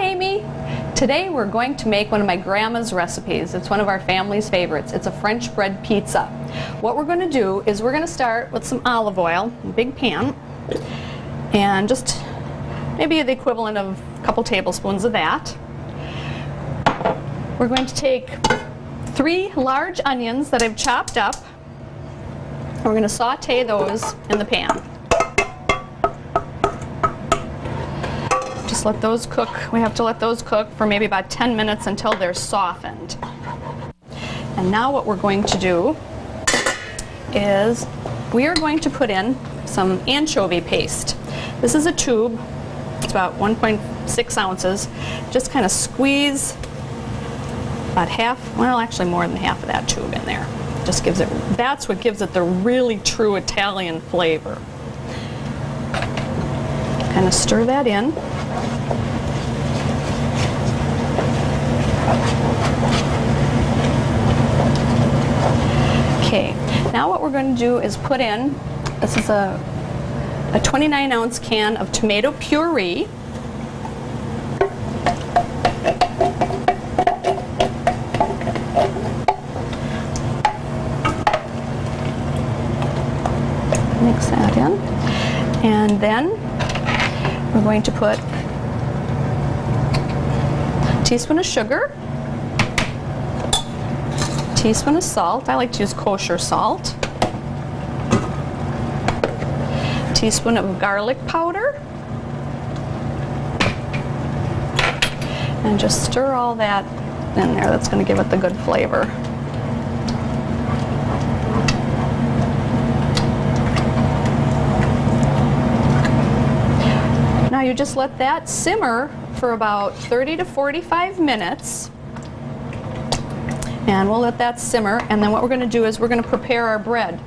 Hi Amy! Today we're going to make one of my grandma's recipes. It's one of our family's favorites. It's a French bread pizza. What we're going to do is we're going to start with some olive oil, a big pan, and just maybe the equivalent of a couple tablespoons of that. We're going to take 3 large onions that I've chopped up. We're going to saute those in the pan. Just let those cook. We have to let those cook for maybe about 10 minutes until they're softened. And now what we're going to do is we are going to put in some anchovy paste. This is a tube. It's about 1.6 ounces. Just kind of squeeze about half, well actually more than half of that tube in there. Just gives it, that's what gives it the really true Italian flavor. Kind of stir that in. Okay, now what we're going to do is put in, this is a 29-ounce can of tomato puree. Mix that in. And then we're going to put a teaspoon of sugar, teaspoon of salt. I like to use kosher salt. Teaspoon of garlic powder. And just stir all that in there. That's going to give it the good flavor. Now you just let that simmer for about 30 to 45 minutes. And we'll let that simmer, and then what we're going to do is we're going to prepare our bread.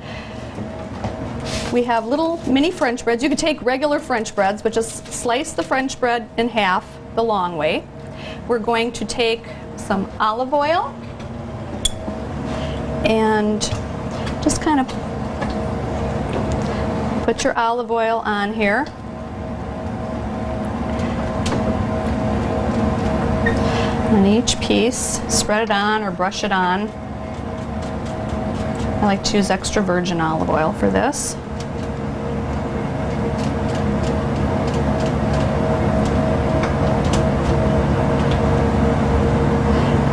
We have little mini French breads. You could take regular French breads, but just slice the French bread in half the long way. We're going to take some olive oil and just kind of put your olive oil on here. On each piece, spread it on or brush it on. I like to use extra virgin olive oil for this.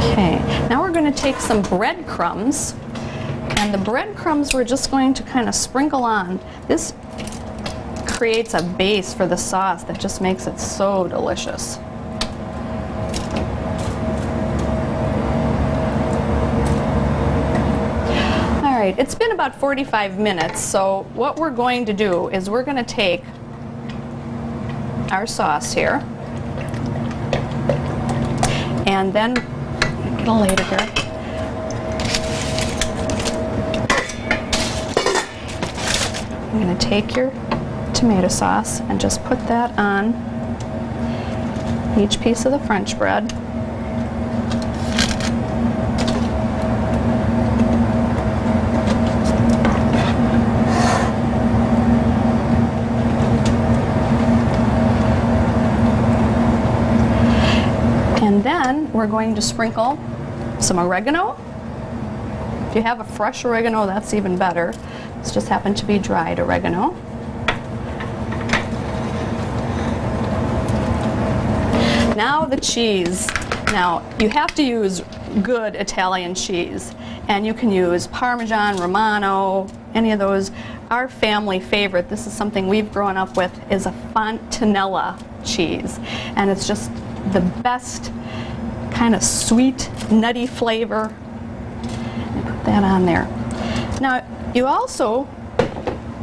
Okay, now we're going to take some breadcrumbs, and the breadcrumbs we're just going to kind of sprinkle on. This creates a base for the sauce that just makes it so delicious. Alright, it's been about 45 minutes, so what we're going to do is we're going to take our sauce here, and then, get a later here, I'm going to take your tomato sauce and just put that on each piece of the French bread. And then we're going to sprinkle some oregano. If you have a fresh oregano, that's even better. This just happened to be dried oregano. Now the cheese. Now you have to use good Italian cheese, and you can use Parmesan, Romano, any of those. Our family favorite, this is something we've grown up with, is a fontanella cheese, and it's just the best kind of sweet, nutty flavor. Put that on there. Now, you also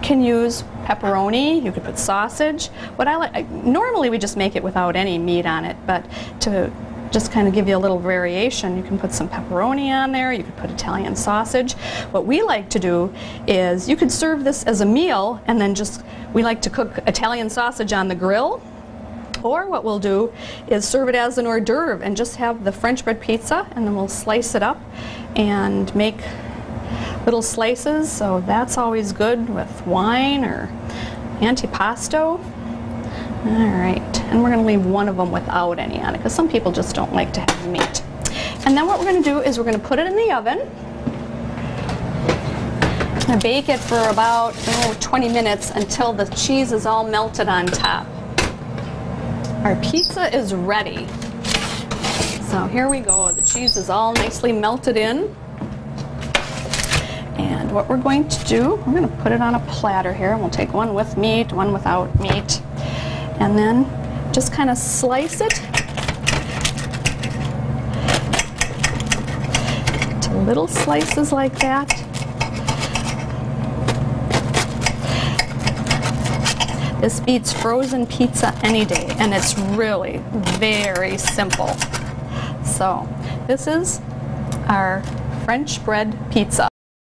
can use pepperoni. You could put sausage. What I like, normally we just make it without any meat on it, but to just kind of give you a little variation, you can put some pepperoni on there. You could put Italian sausage. What we like to do is you could serve this as a meal, and then just, we like to cook Italian sausage on the grill. Or what we'll do is serve it as an hors d'oeuvre and just have the French bread pizza, and then we'll slice it up and make little slices. So that's always good with wine or antipasto. All right. And we're going to leave one of them without any on it, because some people just don't like to have meat. And then what we're going to do is we're going to put it in the oven. I'm going to bake it for about 20 minutes until the cheese is all melted on top. Our pizza is ready. So here we go. The cheese is all nicely melted in. And what we're going to do, we're going to put it on a platter here. We'll take one with meat, one without meat. And then just kind of slice it to little slices like that. This beats frozen pizza any day, and it's really very simple. So this is our French bread pizza.